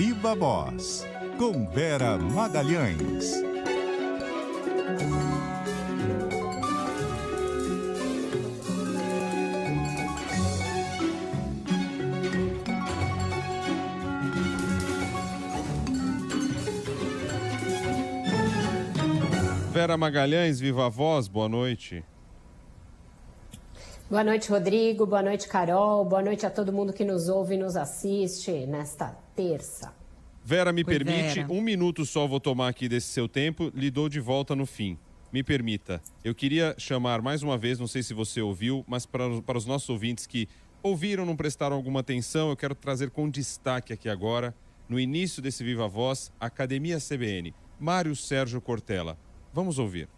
Viva Voz, com Vera Magalhães. Vera Magalhães, Viva Voz, boa noite. Boa noite, Rodrigo. Boa noite, Carol. Boa noite a todo mundo que nos ouve e nos assiste nesta terça. Vera, me permite, um minuto só vou tomar aqui desse seu tempo, lhe dou de volta no fim. Me permita, eu queria chamar mais uma vez, não sei se você ouviu, mas para os nossos ouvintes que ouviram, não prestaram alguma atenção, eu quero trazer com destaque aqui agora, no início desse Viva Voz, Academia CBN, Mário Sérgio Cortella. Vamos ouvir.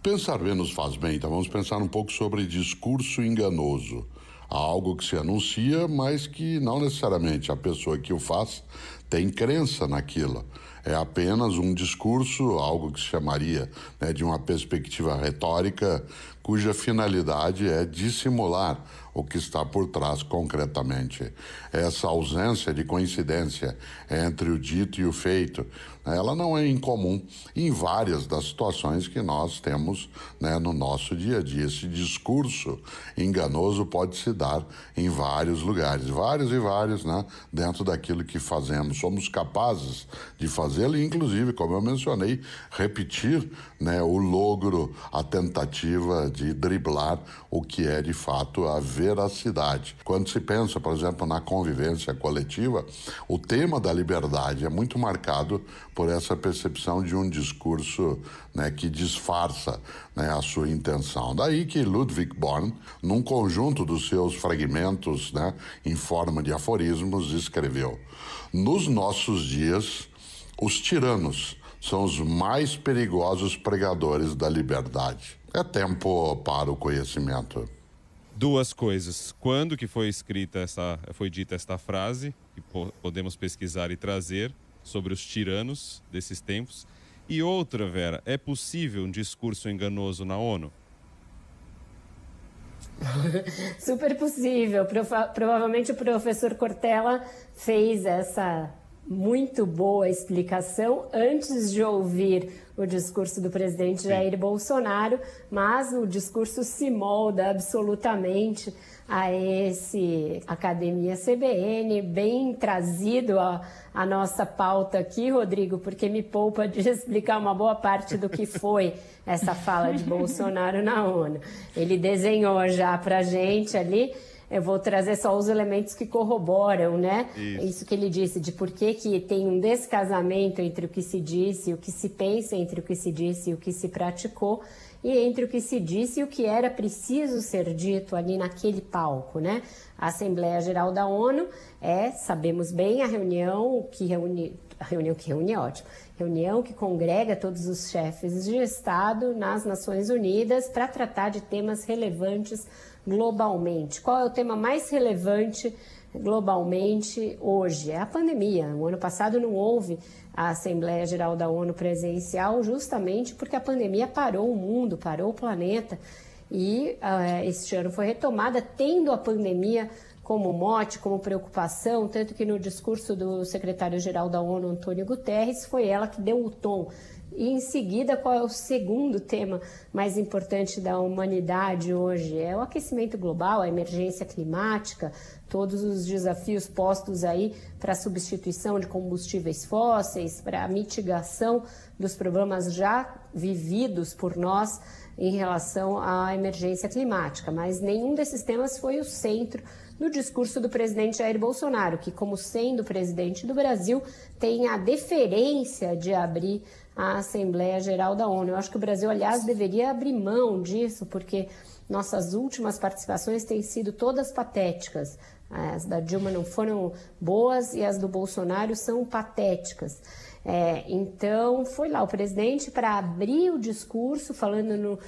Pensar menos faz bem, então vamos pensar um pouco sobre discurso enganoso. Há algo que se anuncia, mas que não necessariamente a pessoa que o faz tem crença naquilo. É apenas um discurso, algo que se chamaria de uma perspectiva retórica, cuja finalidade é dissimular o que está por trás concretamente. Essa ausência de coincidência entre o dito e o feito, ela não é incomum em várias das situações que nós temos no nosso dia a dia. Esse discurso enganoso pode se dar em vários lugares, vários e vários, dentro daquilo que fazemos. Somos capazes de fazê-lo e, inclusive, como eu mencionei, repetir o logro, a tentativa de driblar o que é de fato a veracidade. Quando se pensa, por exemplo, na convivência coletiva, o tema da liberdade é muito marcado por essa percepção de um discurso que disfarça a sua intenção. Daí que Ludwig Born, num conjunto dos seus fragmentos em forma de aforismos, escreveu: nos nossos dias, os tiranos são os mais perigosos pregadores da liberdade. É tempo para o conhecimento. Duas coisas. Quando que foi dita esta frase, que podemos pesquisar e trazer sobre os tiranos desses tempos? E outra, Vera, é possível um discurso enganoso na ONU? Super possível. Provavelmente o professor Cortella fez essa muito boa explicação antes de ouvir o discurso do presidente Jair Bolsonaro, mas o discurso se molda absolutamente a esse Academia CBN, bem trazido a nossa pauta aqui, Rodrigo, porque me poupa de explicar uma boa parte do que foi essa fala de Bolsonaro na ONU. Ele desenhou já pra gente ali. Eu vou trazer só os elementos que corroboram, Isso que ele disse, de por que tem um descasamento entre o que se disse e o que se pensa, entre o que se disse e o que se praticou, e entre o que se disse e o que era preciso ser dito ali naquele palco, A Assembleia Geral da ONU sabemos bem, a reunião que reúne é ótimo, reunião que congrega todos os chefes de Estado nas Nações Unidas para tratar de temas relevantes globalmente. Qual é o tema mais relevante globalmente hoje? É a pandemia. O ano passado não houve a Assembleia Geral da ONU presencial justamente porque a pandemia parou o mundo, parou o planeta. E este ano foi retomada tendo a pandemia como mote, como preocupação, tanto que no discurso do secretário-geral da ONU, Antônio Guterres, foi ela que deu o tom. E em seguida, qual é o segundo tema mais importante da humanidade hoje? É o aquecimento global, a emergência climática, todos os desafios postos aí para a substituição de combustíveis fósseis, para a mitigação dos problemas já vividos por nós em relação à emergência climática. Mas nenhum desses temas foi o centro no discurso do presidente Jair Bolsonaro, que, como sendo presidente do Brasil, tem a deferência de abrir a Assembleia Geral da ONU. Eu acho que o Brasil, aliás, deveria abrir mão disso, porque nossas últimas participações têm sido todas patéticas. As da Dilma não foram boas e as do Bolsonaro são patéticas. Então, foi lá o presidente para abrir o discurso, falando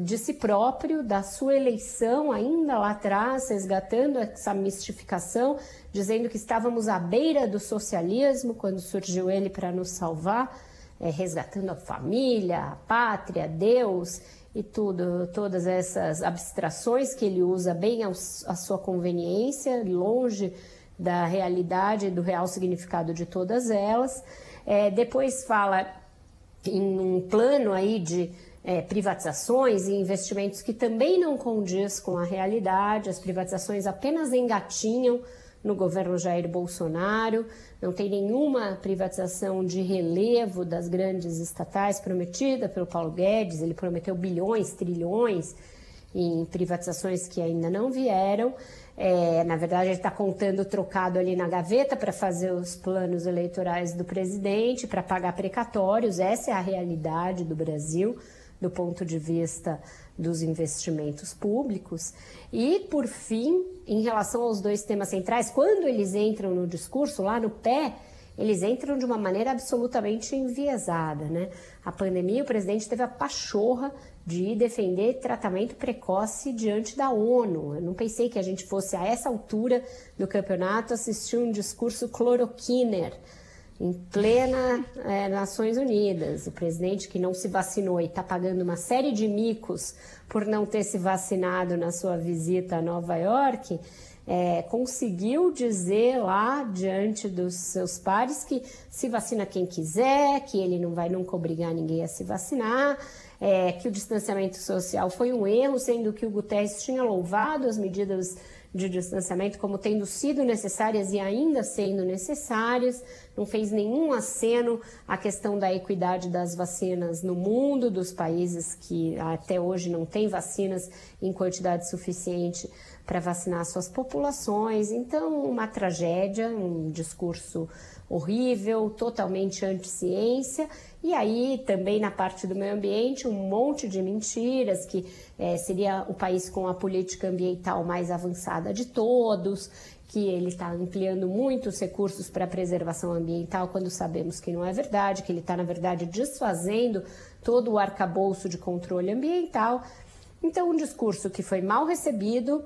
de si próprio, da sua eleição, ainda lá atrás, resgatando essa mistificação, dizendo que estávamos à beira do socialismo, quando surgiu ele para nos salvar, resgatando a família, a pátria, Deus e todas essas abstrações que ele usa bem à sua conveniência, longe da realidade e do real significado de todas elas. Depois fala em um plano aí de privatizações e investimentos que também não condiz com a realidade. As privatizações apenas engatinham no governo Jair Bolsonaro, não tem nenhuma privatização de relevo das grandes estatais prometida pelo Paulo Guedes. Ele prometeu bilhões, trilhões em privatizações que ainda não vieram. Na verdade, ele está contando trocado ali na gaveta para fazer os planos eleitorais do presidente, para pagar precatórios. Essa é a realidade do Brasil, do ponto de vista dos investimentos públicos. E, por fim, em relação aos dois temas centrais, quando eles entram no discurso, lá no pé, eles entram de uma maneira absolutamente enviesada, né? A pandemia, o presidente teve a pachorra de ir defender tratamento precoce diante da ONU. Eu não pensei que a gente fosse, a essa altura do campeonato, assistir um discurso cloroquiner em plena Nações Unidas. O presidente que não se vacinou e está pagando uma série de micos por não ter se vacinado na sua visita a Nova York, conseguiu dizer lá diante dos seus pares que se vacina quem quiser, que ele não vai nunca obrigar ninguém a se vacinar, que o distanciamento social foi um erro, sendo que o Guterres tinha louvado as medidas de distanciamento como tendo sido necessárias e ainda sendo necessárias, não fez nenhum aceno à questão da equidade das vacinas no mundo, dos países que até hoje não têm vacinas em quantidade suficiente para vacinar suas populações. Então, uma tragédia, um discurso horrível, totalmente anti-ciência. E aí, também na parte do meio ambiente, um monte de mentiras, que seria o país com a política ambiental mais avançada de todos, que ele está ampliando muitos recursos para a preservação ambiental, quando sabemos que não é verdade, que ele está, na verdade, desfazendo todo o arcabouço de controle ambiental. Então, um discurso que foi mal recebido,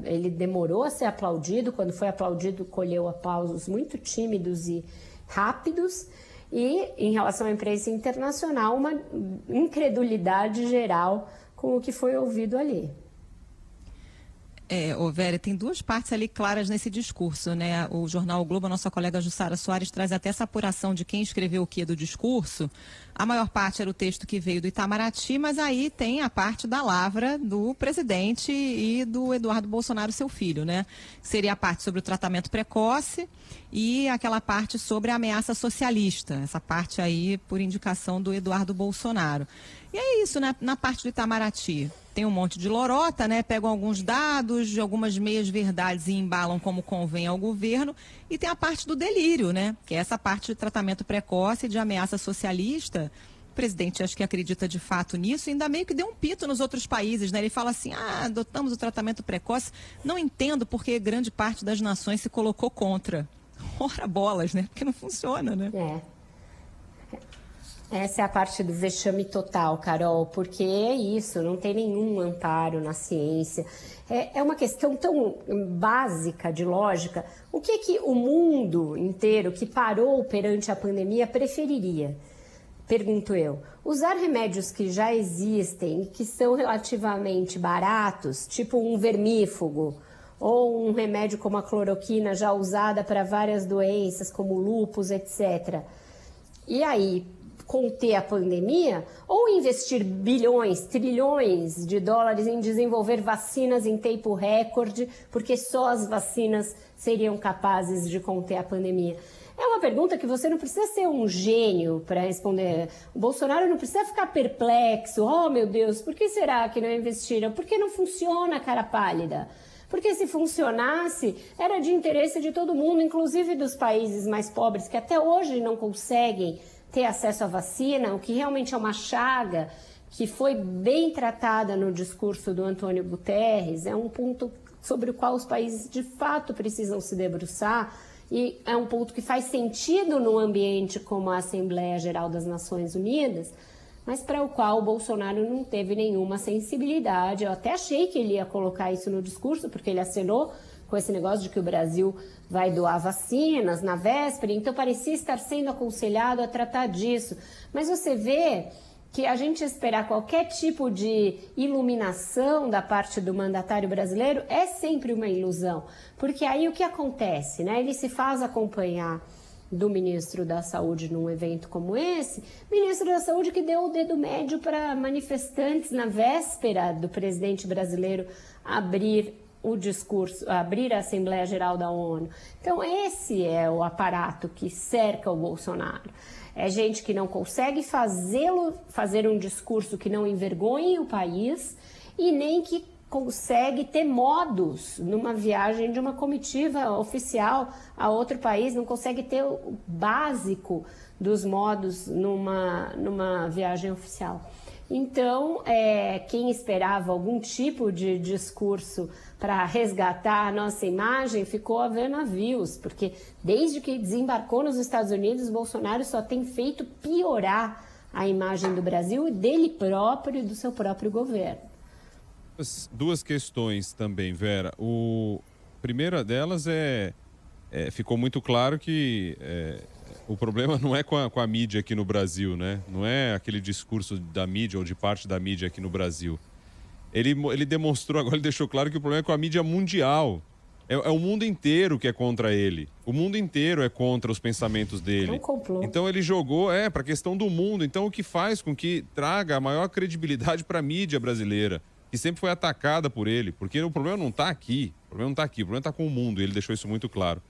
ele demorou a ser aplaudido, quando foi aplaudido, colheu aplausos muito tímidos e rápidos, e, em relação à imprensa internacional, uma incredulidade geral com o que foi ouvido ali. Vera, tem duas partes ali claras nesse discurso, né? O jornal o Globo, a nossa colega Jussara Soares, traz até essa apuração de quem escreveu o que do discurso. A maior parte era o texto que veio do Itamaraty, mas aí tem a parte da lavra do presidente e do Eduardo Bolsonaro, seu filho, né? Seria a parte sobre o tratamento precoce e aquela parte sobre a ameaça socialista, essa parte aí por indicação do Eduardo Bolsonaro. E é isso, né? Na parte do Itamaraty tem um monte de lorota, né? Pegam alguns dados de algumas meias-verdades e embalam como convém ao governo. E tem a parte do delírio, né? Que é essa parte de tratamento precoce, de ameaça socialista. O presidente acho que acredita de fato nisso e ainda meio que deu um pito nos outros países, né? Ele fala assim, adotamos o tratamento precoce. Não entendo porque grande parte das nações se colocou contra. Ora bolas, né? Porque não funciona, né? Essa é a parte do vexame total, Carol, porque é isso, não tem nenhum amparo na ciência. É uma questão tão básica de lógica. O que o mundo inteiro que parou perante a pandemia preferiria? Pergunto eu. Usar remédios que já existem e que são relativamente baratos, tipo um vermífugo, ou um remédio como a cloroquina já usada para várias doenças, como lúpus, etc. E aí, conter a pandemia, ou investir bilhões, trilhões de dólares em desenvolver vacinas em tempo recorde, porque só as vacinas seriam capazes de conter a pandemia? É uma pergunta que você não precisa ser um gênio para responder. O Bolsonaro não precisa ficar perplexo. Oh, meu Deus, por que será que não investiram? Porque não funciona, cara pálida. Porque se funcionasse, era de interesse de todo mundo, inclusive dos países mais pobres, que até hoje não conseguem ter acesso à vacina, o que realmente é uma chaga que foi bem tratada no discurso do Antônio Guterres. É um ponto sobre o qual os países de fato precisam se debruçar e é um ponto que faz sentido num ambiente como a Assembleia Geral das Nações Unidas, mas para o qual o Bolsonaro não teve nenhuma sensibilidade. Eu até achei que ele ia colocar isso no discurso, porque ele acenou com esse negócio de que o Brasil vai doar vacinas na véspera, então parecia estar sendo aconselhado a tratar disso. Mas você vê que a gente esperar qualquer tipo de iluminação da parte do mandatário brasileiro é sempre uma ilusão, porque aí o que acontece, né? Ele se faz acompanhar do ministro da Saúde num evento como esse, ministro da Saúde que deu o dedo médio para manifestantes na véspera do presidente brasileiro abrir o discurso, abrir a Assembleia Geral da ONU. Então esse é o aparato que cerca o Bolsonaro. É gente que não consegue fazer um discurso que não envergonhe o país e nem que consegue ter modos numa viagem de uma comitiva oficial a outro país, não consegue ter o básico dos modos numa viagem oficial. Então, quem esperava algum tipo de discurso para resgatar a nossa imagem ficou a ver navios, porque desde que desembarcou nos Estados Unidos, Bolsonaro só tem feito piorar a imagem do Brasil e dele próprio e do seu próprio governo. Duas questões também, Vera. Primeira delas ficou muito claro que o problema não é com a mídia aqui no Brasil, né? Não é aquele discurso da mídia ou de parte da mídia aqui no Brasil. Ele demonstrou, agora ele deixou claro que o problema é com a mídia mundial. É o mundo inteiro que é contra ele. O mundo inteiro é contra os pensamentos dele. É um complô. Então ele jogou para a questão do mundo. Então o que faz com que traga a maior credibilidade para a mídia brasileira, que sempre foi atacada por ele. Porque o problema não está aqui. O problema não está aqui. O problema está com o mundo. E ele deixou isso muito claro.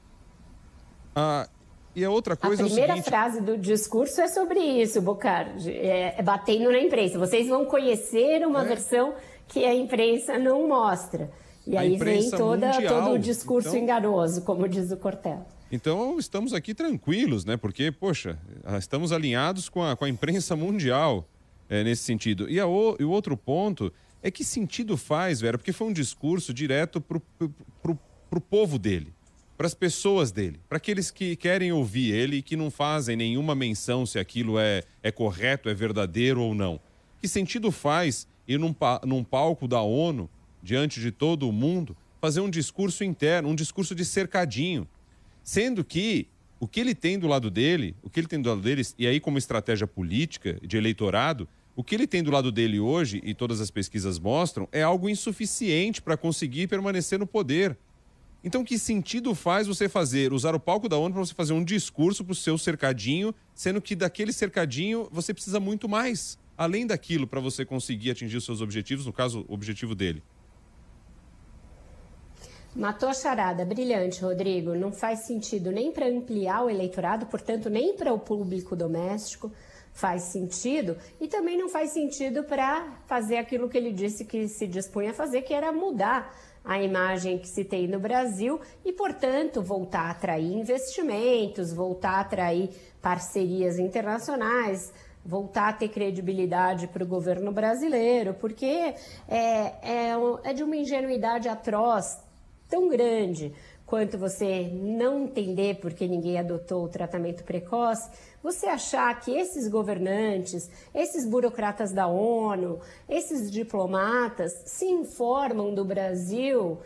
E a outra coisa a primeira é o seguinte... frase do discurso é sobre isso, Bocardi. Batendo na imprensa. Vocês vão conhecer uma versão que a imprensa não mostra. E aí vem todo o discurso enganoso, como diz o Cortella. Então, estamos aqui tranquilos, né? Porque, poxa, estamos alinhados com a imprensa mundial nesse sentido. E o outro ponto é que sentido faz, Vera? Porque foi um discurso direto pro povo dele, para as pessoas dele, para aqueles que querem ouvir ele e que não fazem nenhuma menção se aquilo é correto, é verdadeiro ou não. Que sentido faz ir num palco da ONU, diante de todo o mundo, fazer um discurso interno, um discurso de cercadinho, sendo que o que ele tem do lado dele, e aí como estratégia política de eleitorado, o que ele tem do lado dele hoje, e todas as pesquisas mostram, é algo insuficiente para conseguir permanecer no poder. Então, que sentido faz você usar o palco da ONU para você fazer um discurso para o seu cercadinho, sendo que daquele cercadinho você precisa muito mais, além daquilo, para você conseguir atingir os seus objetivos, no caso, o objetivo dele? Matou a charada, brilhante, Rodrigo. Não faz sentido nem para ampliar o eleitorado, portanto, nem para o público doméstico faz sentido, e também não faz sentido para fazer aquilo que ele disse que se dispunha a fazer, que era mudar a imagem que se tem no Brasil e, portanto, voltar a atrair investimentos, voltar a atrair parcerias internacionais, voltar a ter credibilidade para o governo brasileiro, porque é de uma ingenuidade atroz, tão grande quanto você não entender porque ninguém adotou o tratamento precoce, você achar que esses governantes, esses burocratas da ONU, esses diplomatas se informam do Brasil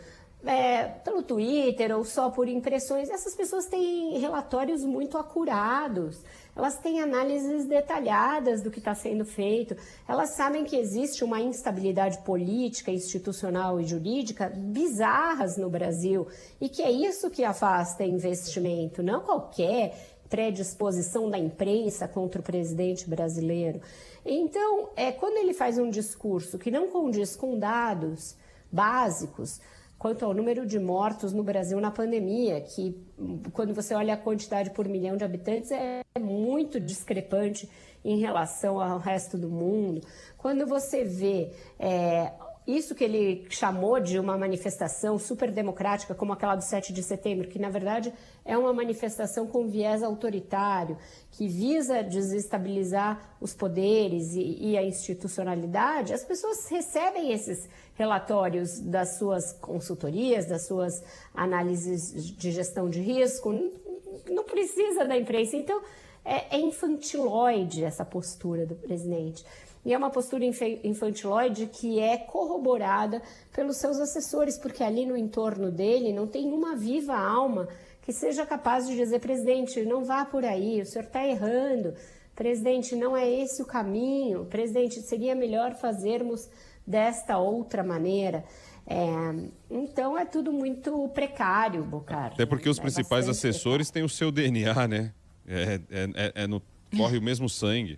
pelo Twitter ou só por impressões. Essas pessoas têm relatórios muito acurados, elas têm análises detalhadas do que está sendo feito, elas sabem que existe uma instabilidade política, institucional e jurídica bizarras no Brasil e que é isso que afasta investimento, não qualquer predisposição da imprensa contra o presidente brasileiro. Então, quando ele faz um discurso que não condiz com dados básicos, quanto ao número de mortos no Brasil na pandemia, que quando você olha a quantidade por milhão de habitantes é muito discrepante em relação ao resto do mundo. Quando você vê isso que ele chamou de uma manifestação super democrática, como aquela do 7 de setembro, que na verdade é uma manifestação com viés autoritário, que visa desestabilizar os poderes e a institucionalidade, as pessoas recebem esses relatórios das suas consultorias, das suas análises de gestão de risco, não precisa da imprensa. Então, é infantiloide essa postura do presidente. E é uma postura infantiloide que é corroborada pelos seus assessores, porque ali no entorno dele não tem uma viva alma que seja capaz de dizer: presidente, não vá por aí, o senhor está errando, Presidente, não é esse o caminho. Presidente, seria melhor fazermos desta outra maneira. Então é tudo muito precário, Bocardi. Até porque os principais assessores têm o seu DNA, né? Corre o mesmo sangue.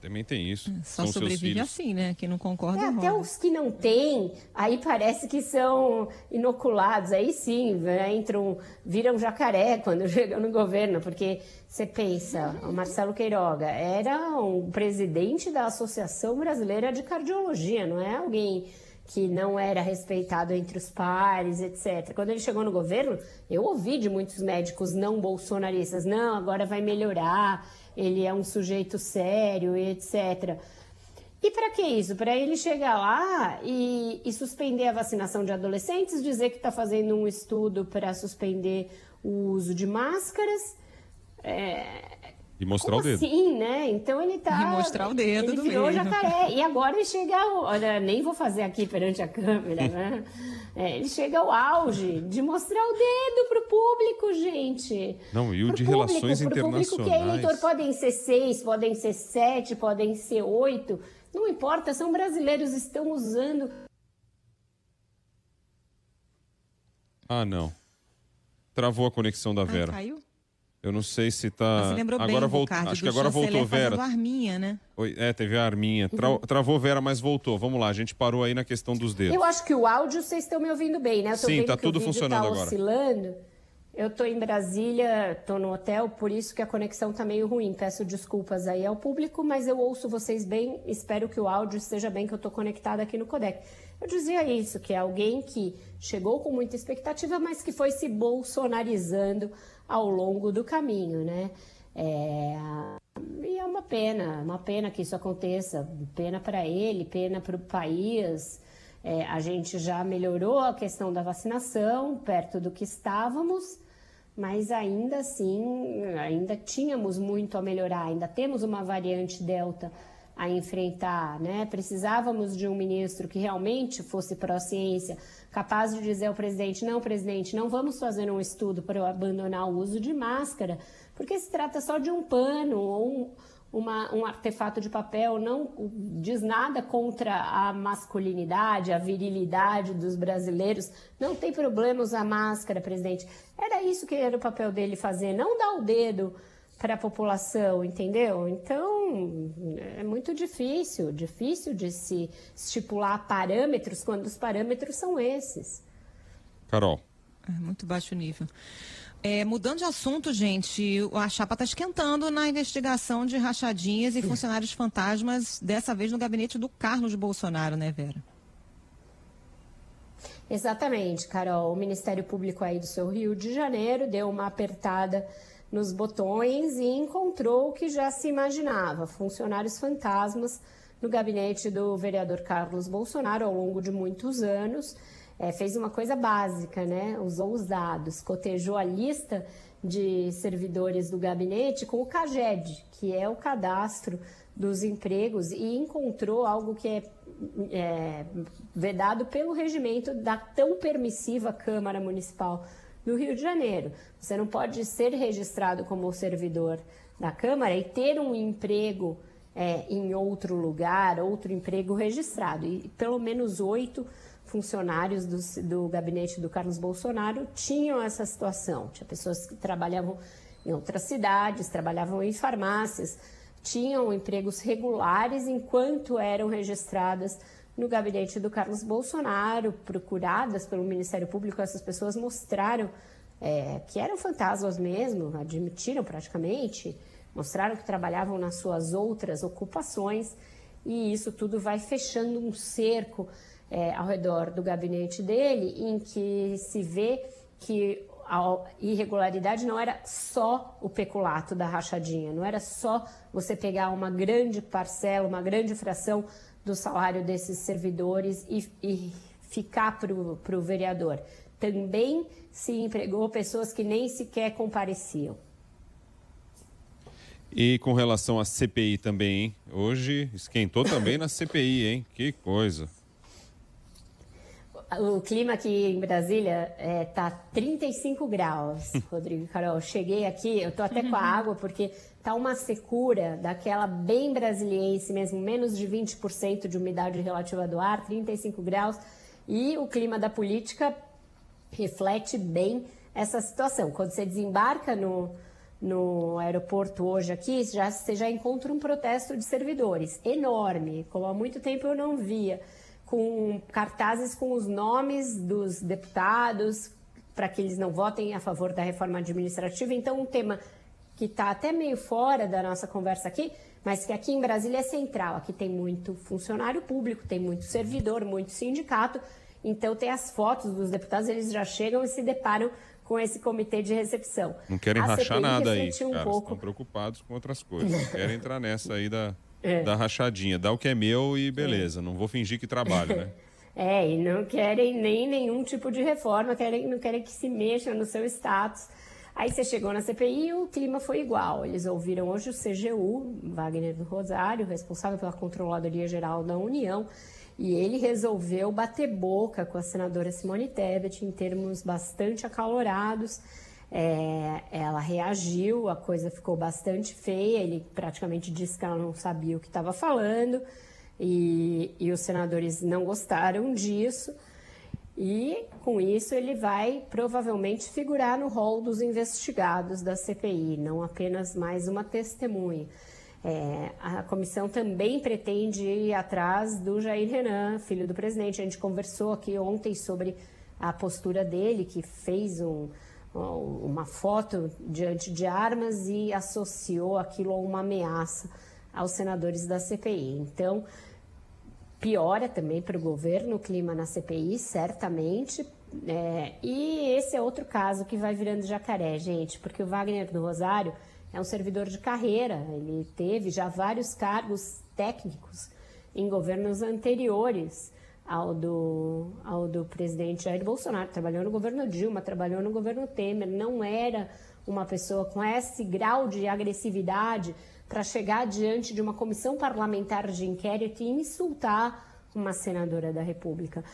Também tem isso. Só sobrevive assim, né? Quem não concorda, até os que não têm, aí parece que são inoculados. Aí sim, viram jacaré quando chegam no governo. Porque você pensa, o Marcelo Queiroga era um presidente da Associação Brasileira de Cardiologia, não é alguém que não era respeitado entre os pares, etc. Quando ele chegou no governo, eu ouvi de muitos médicos não bolsonaristas, não, agora vai melhorar, ele é um sujeito sério, etc. E para que isso? Para ele chegar lá e suspender a vacinação de adolescentes, dizer que está fazendo um estudo para suspender o uso de máscaras. E mostrar o dedo. Sim, né? Então ele tá... E mostrar o dedo ele do virou meio. jacaré. E agora ele chega... Olha, nem vou fazer aqui perante a câmera, né? Ele chega ao auge de mostrar o dedo pro público, gente. Não, e o de relações internacionais. Pro público que é eleitor, podem ser 6, podem ser 7, podem ser 8. Não importa, são brasileiros, estão usando... Ah, não. Travou a conexão da Vera. Caiu? Eu não sei se tá... Você lembrou agora bem, voltou. Bocardi, Acho que agora voltou, Vera. Arminha, né? Teve a arminha. Travou, Vera, mas voltou. Vamos lá, a gente parou aí na questão dos dedos. Eu acho que o áudio vocês estão me ouvindo bem, né? Eu tô Sim, vendo tá que tudo o vídeo funcionando tá agora. Oscilando. Eu tô em Brasília, tô no hotel, por isso que a conexão tá meio ruim. Peço desculpas aí ao público, mas eu ouço vocês bem. Espero que o áudio esteja bem, que eu tô conectada aqui no codec. Eu dizia isso, que é alguém que chegou com muita expectativa, mas que foi se bolsonarizando ao longo do caminho, né? E é uma pena que isso aconteça, pena para ele, pena para o país. A gente já melhorou a questão da vacinação, perto do que estávamos, mas ainda assim, ainda tínhamos muito a melhorar, ainda temos uma variante Delta a enfrentar, né? Precisávamos de um ministro que realmente fosse pró-ciência, capaz de dizer ao presidente, não vamos fazer um estudo para abandonar o uso de máscara, porque se trata só de um pano ou um artefato de papel, não diz nada contra a masculinidade, a virilidade dos brasileiros, não tem problema usar máscara, presidente. Era isso que era o papel dele fazer, não dar o dedo para a população, entendeu? Então, é muito difícil de se estipular parâmetros quando os parâmetros são esses. Carol. Muito baixo nível. Mudando de assunto, gente, a chapa está esquentando na investigação de rachadinhas e funcionários fantasmas, dessa vez no gabinete do Carlos Bolsonaro, né, Vera? Exatamente, Carol. O Ministério Público aí do seu Rio de Janeiro deu uma apertada nos botões e encontrou o que já se imaginava, funcionários fantasmas no gabinete do vereador Carlos Bolsonaro ao longo de muitos anos. Fez uma coisa básica, né? Usou os dados, cotejou a lista de servidores do gabinete com o CAGED, que é o cadastro dos empregos, e encontrou algo que é vedado pelo regimento da tão permissiva Câmara Municipal do Rio de Janeiro. Você não pode ser registrado como servidor da Câmara e ter um emprego em outro lugar, outro emprego registrado. E pelo menos 8 funcionários do gabinete do Carlos Bolsonaro tinham essa situação. Tinha pessoas que trabalhavam em outras cidades, trabalhavam em farmácias, tinham empregos regulares enquanto eram registradas no gabinete do Carlos Bolsonaro, procuradas pelo Ministério Público. Essas pessoas mostraram que eram fantasmas mesmo, admitiram praticamente, mostraram que trabalhavam nas suas outras ocupações, e isso tudo vai fechando um cerco ao redor do gabinete dele, em que se vê que a irregularidade não era só o peculato da rachadinha, não era só você pegar uma grande parcela, uma grande fração do salário desses servidores e ficar para o vereador. Também se empregou pessoas que nem sequer compareciam. E com relação à CPI também, hein? Hoje esquentou também na CPI, hein? Que coisa. O clima aqui em Brasília tá 35 graus, Rodrigo e Carol. Cheguei aqui, eu tô até com a água, porque tá uma secura daquela bem brasiliense mesmo, menos de 20% de umidade relativa do ar, 35 graus. E o clima da política reflete bem essa situação. Quando você desembarca no aeroporto hoje aqui, você já encontra um protesto de servidores enorme, como há muito tempo eu não via, com cartazes com os nomes dos deputados para que eles não votem a favor da reforma administrativa. Então, um tema que está até meio fora da nossa conversa aqui, mas que aqui em Brasília é central. Aqui tem muito funcionário público, tem muito servidor, muito sindicato. Então, tem as fotos dos deputados, eles já chegam e se deparam com esse comitê de recepção. Não querem rachar nada aí, um cara. pouco... Estão preocupados com outras coisas. Querem entrar nessa aí da rachadinha. Dá o que é meu e beleza. Não vou fingir que trabalho, né? E não querem nem nenhum tipo de reforma, não querem que se mexa no seu status. Aí você chegou na CPI e o clima foi igual. Eles ouviram hoje o CGU, Wagner do Rosário, responsável pela Controladoria Geral da União, e ele resolveu bater boca com a senadora Simone Tebet em termos bastante acalorados. Ela reagiu, a coisa ficou bastante feia, ele praticamente disse que ela não sabia o que estava falando, e os senadores não gostaram disso. E, com isso, ele vai provavelmente figurar no rol dos investigados da CPI, não apenas mais uma testemunha. A comissão também pretende ir atrás do Jair Renan, filho do presidente. A gente conversou aqui ontem sobre a postura dele, que fez uma foto diante de armas e associou aquilo a uma ameaça aos senadores da CPI. Então, piora também para o governo o clima na CPI, certamente. E esse é outro caso que vai virando jacaré, gente, porque o Wagner do Rosário é um servidor de carreira, ele teve já vários cargos técnicos em governos anteriores ao do presidente Jair Bolsonaro. Trabalhou no governo Dilma, trabalhou no governo Temer, não era uma pessoa com esse grau de agressividade para chegar diante de uma comissão parlamentar de inquérito e insultar uma senadora da República.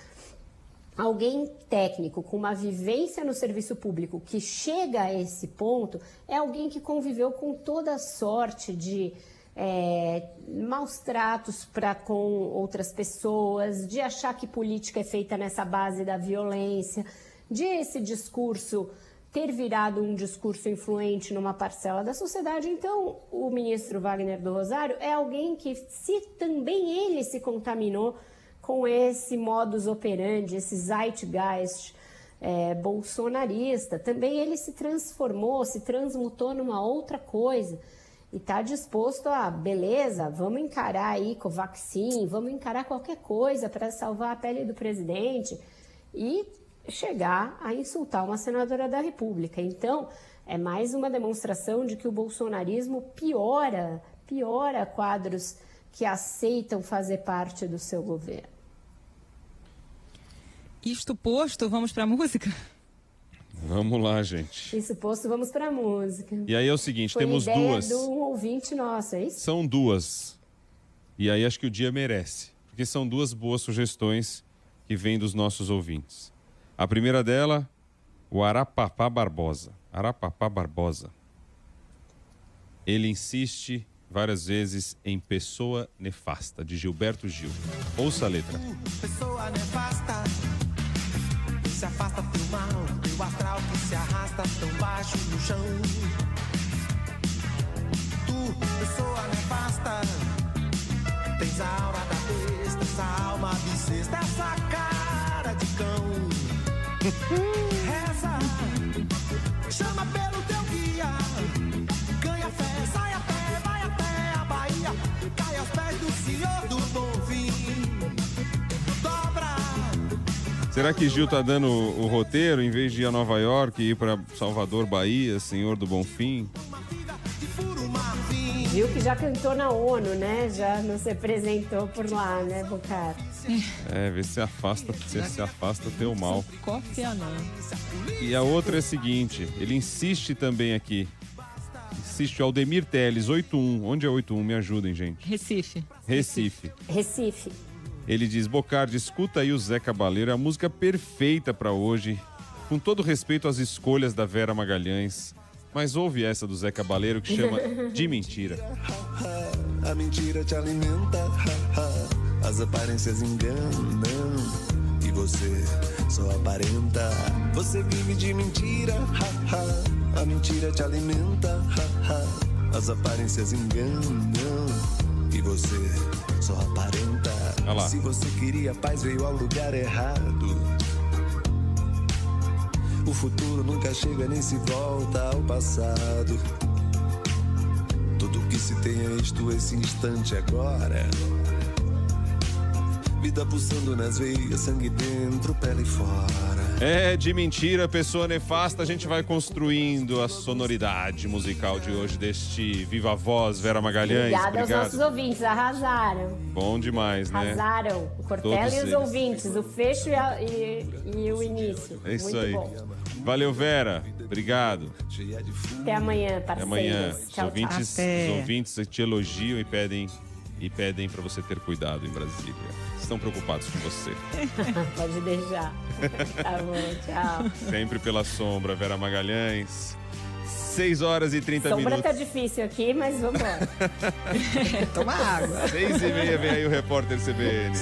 Alguém técnico com uma vivência no serviço público que chega a esse ponto é alguém que conviveu com toda sorte de maus tratos com outras pessoas, de achar que política é feita nessa base da violência, de esse discurso ter virado um discurso influente numa parcela da sociedade. Então, o ministro Wagner do Rosário é alguém que, se também ele se contaminou com esse modus operandi, esse zeitgeist bolsonarista, também ele se transformou, se transmutou numa outra coisa e está disposto a, beleza, vamos encarar aí Covaxin, vamos encarar qualquer coisa para salvar a pele do presidente e chegar a insultar uma senadora da República. Então, é mais uma demonstração de que o bolsonarismo piora quadros que aceitam fazer parte do seu governo. Isto posto, vamos para a música? Vamos lá, gente. Isso posto, vamos para a música. E aí é o seguinte, Foi temos ideia duas. De um ouvinte nosso, é isso? São duas. E aí acho que o dia merece. Porque são duas boas sugestões que vêm dos nossos ouvintes. A primeira dela, o Arapapá Barbosa. Arapapá Barbosa. Ele insiste várias vezes em Pessoa Nefasta, de Gilberto Gil. Ouça a letra. Pessoa nefasta, se afasta pro mal, teu astral que se arrasta tão baixo no chão. Tu, pessoa nefasta, tens a aura da besta, essa alma bissexta, essa cara de cão. Reza, chama pelo teu guia, ganha fé, sai a pé, vai até a Bahia, cai aos pés do Senhor do Bom Fim, dobra. Será que Gil tá dando o roteiro, em vez de ir a Nova York e ir para Salvador, Bahia, Senhor do Bonfim? Gil que já cantou na ONU, né? Já nos representou por lá, né, Bucar? Vê se afasta teu mal. Kofi Annan. E a outra é a seguinte, ele insiste também aqui. Insiste, Aldemir Teles, 81. Onde é 81? Me ajudem, gente. Recife. Recife. Ele diz, Bocardi, escuta aí o Zé Cabaleiro, é a música perfeita pra hoje, com todo respeito às escolhas da Vera Magalhães, mas ouve essa do Zé Cabaleiro que chama De Mentira. A mentira te alimenta, as aparências enganam e você só aparenta. Você vive de mentira, a mentira te alimenta, as aparências enganam e você só aparenta. Se você queria paz, veio ao lugar errado. O futuro nunca chega nem se volta ao passado. Tudo que se tem é isto, esse instante agora. Vida pulsando nas veias, sangue dentro, pele fora. É, de mentira, pessoa nefasta, a gente vai construindo a sonoridade musical de hoje deste Viva Voz, Vera Magalhães. Obrigada aos nossos ouvintes, arrasaram. Bom demais, né? Arrasaram. O Cortella Todos e os eles. ouvintes, o fecho e o início. É isso Muito aí. bom. Valeu, Vera. Obrigado. Até amanhã, parceiros. Até amanhã. Tchau, Os ouvintes te elogiam e pedem para você ter cuidado em Brasília. Estão preocupados com você. Pode deixar. Tá bom, tchau. Sempre pela sombra, Vera Magalhães. 6 horas e 30 Sombra minutos. tá difícil aqui, mas vamos embora. Toma água. 6h30 vem aí o repórter CBN.